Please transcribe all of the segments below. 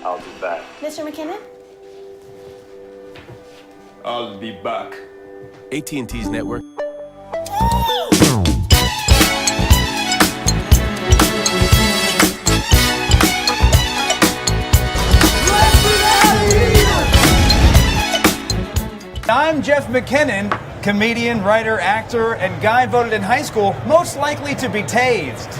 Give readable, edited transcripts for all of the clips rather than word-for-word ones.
I'll be back. Mr. MacKinnon? I'll be back. AT&T's network. I'm Jeff MacKinnon, comedian, writer, actor, and guy voted in high school most likely to be tased.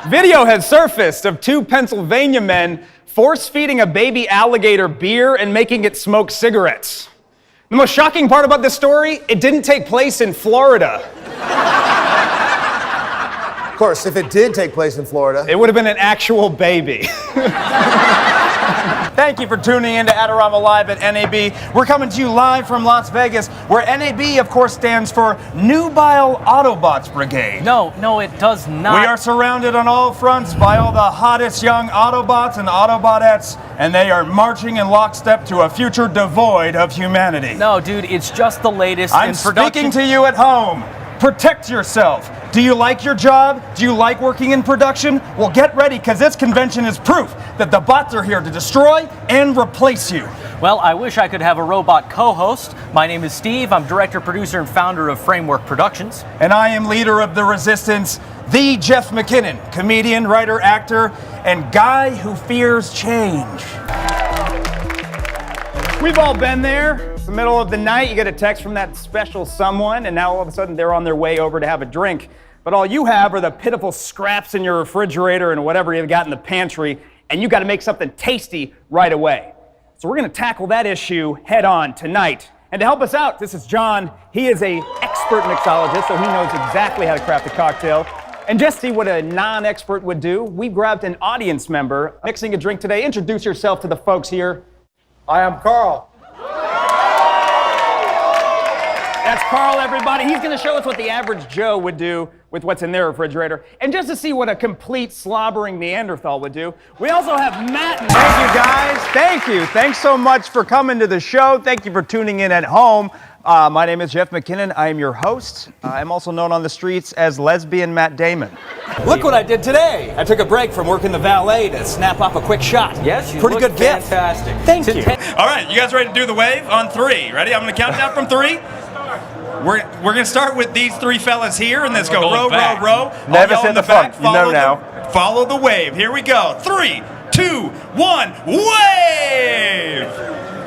Video has surfaced of two Pennsylvania men force-feeding a baby alligator beer and making it smoke cigarettes. The most shocking part about this story, it didn't take place in Florida. Of course, if it did take place in Florida, It would have been an actual baby. Thank you for tuning in to Adorama Live at NAB. We're coming to you live from Las Vegas, where NAB, of course, stands for Nubile Autobots Brigade. No, it does not. We are surrounded on all fronts by all the hottest young Autobots and Autobotettes, and they are marching in lockstep to a future devoid of humanity. No, dude, it's just the latest I'm in production. speaking to you at home. Protect yourself. Do you like your job? Do you like working in production? Well, get ready, because this convention is proof that the bots are here to destroy and replace you. Well, I wish I could have a robot co-host. My name is Steve. I'm director, producer, and founder of Framework Productions. And I am leader of the resistance, the Jeff MacKinnon, comedian, writer, actor, and guy who fears change. We've all been there. It's the middle of the night, you get a text from that special someone, and now all of a sudden they're on their way over to have a drink. But all you have are the pitiful scraps in your refrigerator and whatever you've got in the pantry, and you got to make something tasty right away. So we're going to tackle that issue head on tonight. And to help us out, this is John. He is an expert mixologist, so he knows exactly how to craft a cocktail. And just see what a non-expert would do, we grabbed an audience member mixing a drink today. Introduce yourself to the folks here. I am Carl. That's Carl, everybody. He's going to show us what the average Joe would do with what's in their refrigerator. And just to see what a complete slobbering Neanderthal would do, we also have Matt. Thank you, guys. Thank you. Thanks so much for coming to the show. Thank you for tuning in at home. My name is Jeff MacKinnon. I am your host. I'm also known on the streets as Lesbian Matt Damon. Look what I did today. I took a break from working the valet to snap off a quick shot. Yes, you Pretty look good gift. fantastic. Thank you. All right, you guys ready to do the wave on 3? Ready? I'm going to count down from 3. We're going to start with these 3 fellas here, and let's go row, row, row. Never sit in the front. You know now. Follow the wave. Here we go. 3, 2, 1, wave!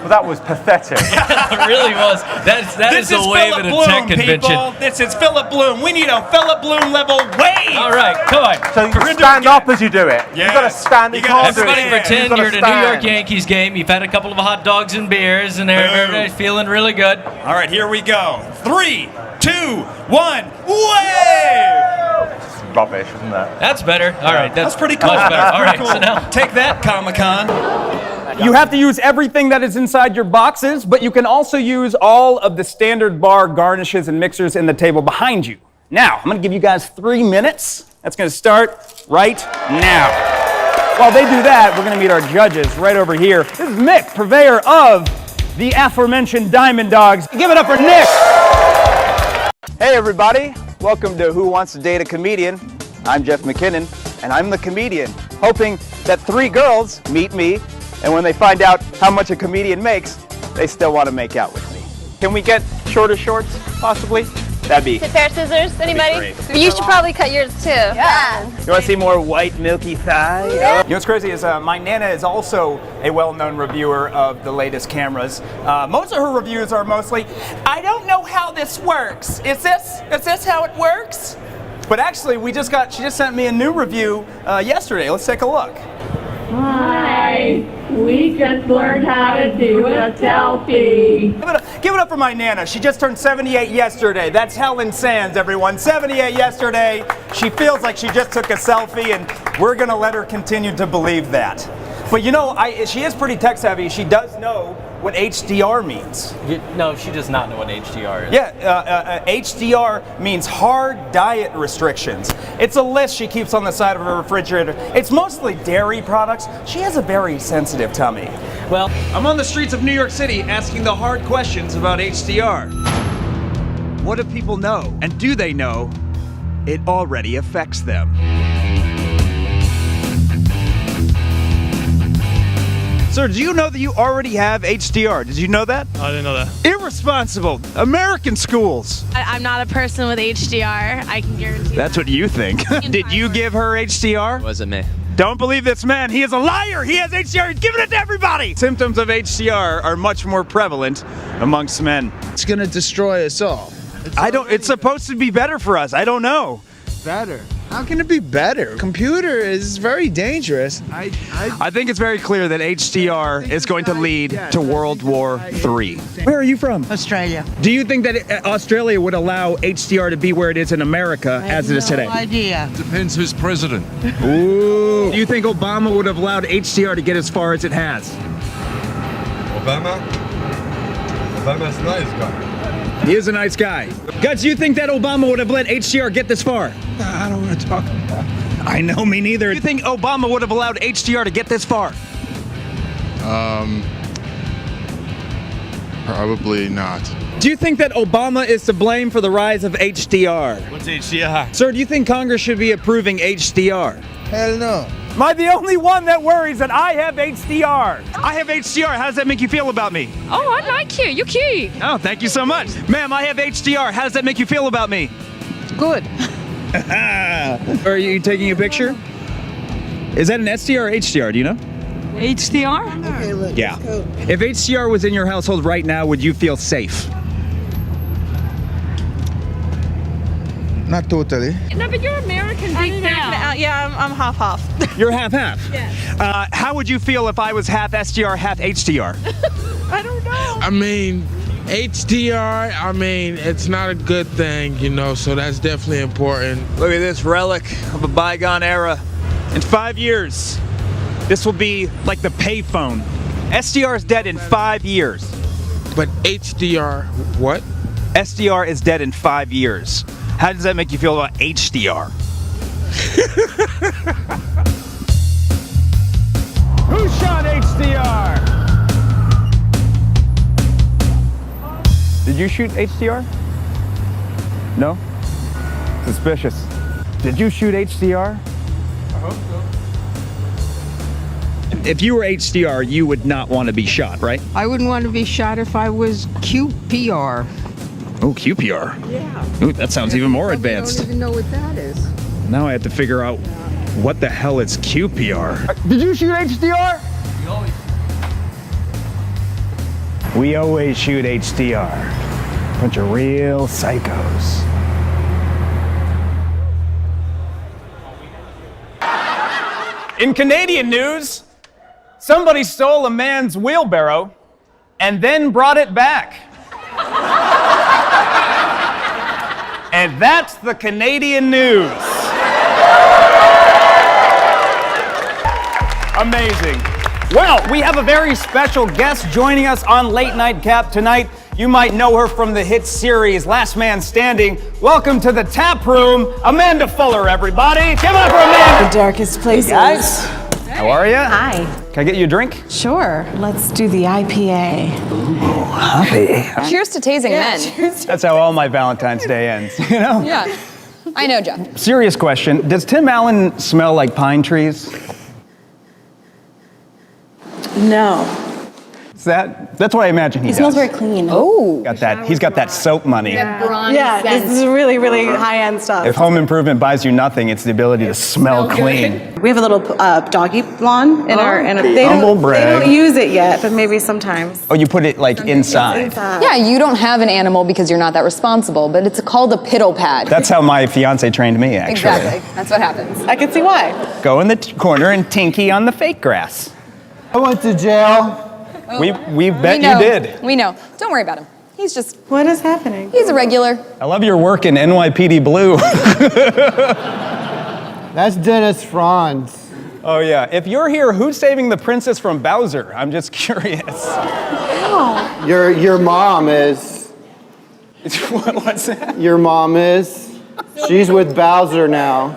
Well, that was pathetic. It really was. That is a wave at a tech convention. People. This is Philip Bloom. We need a Philip Bloom level wave. All right, come on. So you stand up as you do it. Yes. You've got to stand. You can't do it. Everybody pretend You've you're got at to a New York stand. Yankees game. You've had a couple of hot dogs and beers, and everybody's feeling really good. All right, here we go. 3, 2, 1, wave! Rubbish, isn't that? That's better. All right, that's pretty cool. Much better. All right, Cool. so now Take that, Comic-Con. You have to use everything that is inside your boxes, but you can also use all of the standard bar garnishes and mixers in the table behind you. Now, I'm going to give you guys 3 minutes. That's going to start right now. While they do that, we're going to meet our judges right over here. This is Mick, purveyor of the aforementioned Diamond Dogs. Give it up for Nick. Hey, everybody. Welcome to Who Wants to Date a Comedian? I'm Jeff MacKinnon, and I'm the comedian, hoping that 3 girls meet me, and when they find out how much a comedian makes, they still want to make out with me. Can we get shorter shorts, possibly? That'd be... Is it pair of scissors? Anybody? You should probably cut yours too. Yeah. You want to see more white, milky thigh? Yeah. You know what's crazy is my Nana is also a well-known reviewer of the latest cameras. Most of her reviews are mostly, I don't know how this works. Is this how it works? But actually, she just sent me a new review yesterday. Let's take a look. Hi, we just learned how to do a selfie. Give it up for my Nana. She just turned 78 yesterday. That's Helen Sands, everyone. 78 yesterday. She feels like she just took a selfie, and we're going to let her continue to believe that. But you know, she is pretty tech savvy. She does know what HDR means. No, she does not know what HDR is. Yeah, HDR means hard diet restrictions. It's a list she keeps on the side of her refrigerator. It's mostly dairy products. She has a very sensitive tummy. Well, I'm on the streets of New York City asking the hard questions about HDR. What do people know? And do they know it already affects them? Sir, do you know that you already have HDR? Did you know that? I didn't know that. Irresponsible. American schools. I'm not a person with HDR. I can guarantee That's what you think. Did you give her HDR? Wasn't me. Don't believe this man. He is a liar. He has HDR. He's giving it to everybody. Symptoms of HDR are much more prevalent amongst men. It's gonna destroy us all. It's supposed to be better for us. I don't know. Better? How can it be better? Computer is very dangerous. I think it's very clear that HDR is going to lead to World War III. Where are you from? Australia. Do you think that Australia would allow HDR to be where it is in America as it is today? No idea. Depends who's president. Ooh. Do you think Obama would have allowed HDR to get as far as it has? Obama? Obama's a nice guy. He is a nice guy. Guts, you think that Obama would have let HDR get this far? I don't want to talk about it. I know, me neither. You think Obama would have allowed HDR to get this far? Probably not. Do you think that Obama is to blame for the rise of HDR? What's HDR? Sir, do you think Congress should be approving HDR? Hell no. Am I the only one that worries that I have HDR? I have HDR. How does that make you feel about me? Oh, I like you. You're cute. Oh, thank you so much. Ma'am, I have HDR. How does that make you feel about me? Good. Are you taking a picture? Is that an SDR or HDR? Do you know? HDR? Okay, look. Yeah. If HDR was in your household right now, would you feel safe? Not totally. No, but you're American. Yeah, I'm half-half. You're half-half? Yeah. How would you feel if I was half SDR, half HDR? I don't know. I mean, HDR, it's not a good thing, so that's definitely important. Look at this relic of a bygone era. In 5 years, this will be like the payphone. SDR is dead in 5 years. But HDR, what? SDR is dead in 5 years. How does that make you feel about HDR? Who shot HDR? Did you shoot HDR? No? Suspicious. Did you shoot HDR? I hope so. If you were HDR, you would not want to be shot, right? I wouldn't want to be shot if I was QPR. Oh, QPR. Yeah. Ooh, that sounds even more advanced. I don't even know what that is. Now I have to figure out what the hell is QPR. Did you shoot HDR? We always shoot HDR. Bunch of real psychos. In Canadian news, somebody stole a man's wheelbarrow and then brought it back. And that's the Canadian news. Amazing. Well, we have a very special guest joining us on Late Night Cap tonight. You might know her from the hit series Last Man Standing. Welcome to the Tap Room, Amanda Fuller, everybody. Give it up for Amanda. The darkest places. Hey guys, how are you? Hi. Can I get you a drink? Sure. Let's do the IPA. Ooh, happy. Cheers to tasing men. That's how all my Valentine's Day ends, you know? Yeah. I know, Jeff. Serious question. Does Tim Allen smell like pine trees? No. That's what I imagine he does. It smells very clean. Oh. He's got that soap money. Yeah, this is really, really high-end stuff. If home improvement buys you nothing, it's the ability to smell clean. We have a little doggy lawn in our. Humble brag. They don't use it yet, but maybe sometimes. Oh, you put it like inside. Yeah, you don't have an animal because you're not that responsible, but it's called a piddle pad. That's how my fiance trained me, actually. Exactly. That's what happens. I can see why. Go in the corner and tinky on the fake grass. I went to jail. We bet you did. We know. Don't worry about him. He's just... What is happening? He's a regular. I love your work in NYPD Blue. That's Dennis Franz. Oh yeah. If you're here, who's saving the princess from Bowser? I'm just curious. Oh. Your mom is. What's that? Your mom is. She's with Bowser now.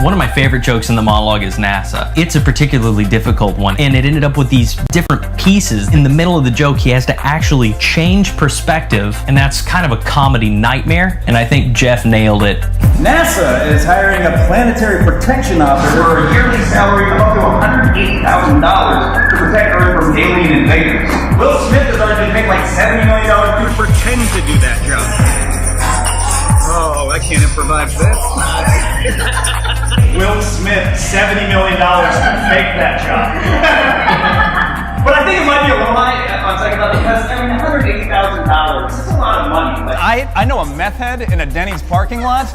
One of my favorite jokes in the monologue is NASA. It's a particularly difficult one, and it ended up with these different pieces. In the middle of the joke, he has to actually change perspective, and that's kind of a comedy nightmare, and I think Jeff nailed it. NASA is hiring a planetary protection officer for a yearly salary of up to $180,000 to protect Earth from alien invaders. Will Smith has already been paid like $70 million to pretend to do that job. Oh, I can't improvise this. Will Smith, $70 million to fake that job. But I think it might be a little high on second thought because, I mean, $180,000, that's a lot of money. Like, I know a meth head in a Denny's parking lot.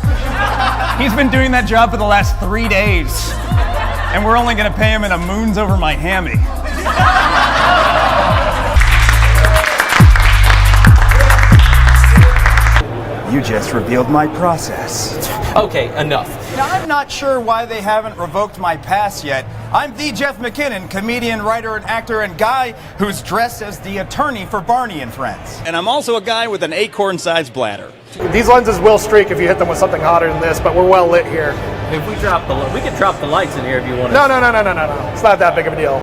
He's been doing that job for the last 3 days. And we're only gonna pay him in a moons over my hammy. You just revealed my process. Okay, enough. Now, I'm not sure why they haven't revoked my pass yet. I'm the Jeff MacKinnon, comedian, writer, and actor, and guy who's dressed as the attorney for Barney and Friends. And I'm also a guy with an acorn-sized bladder. These lenses will streak if you hit them with something hotter than this, but we're well lit here. If we drop we could drop the lights in here if you want. No. It's not that big of a deal.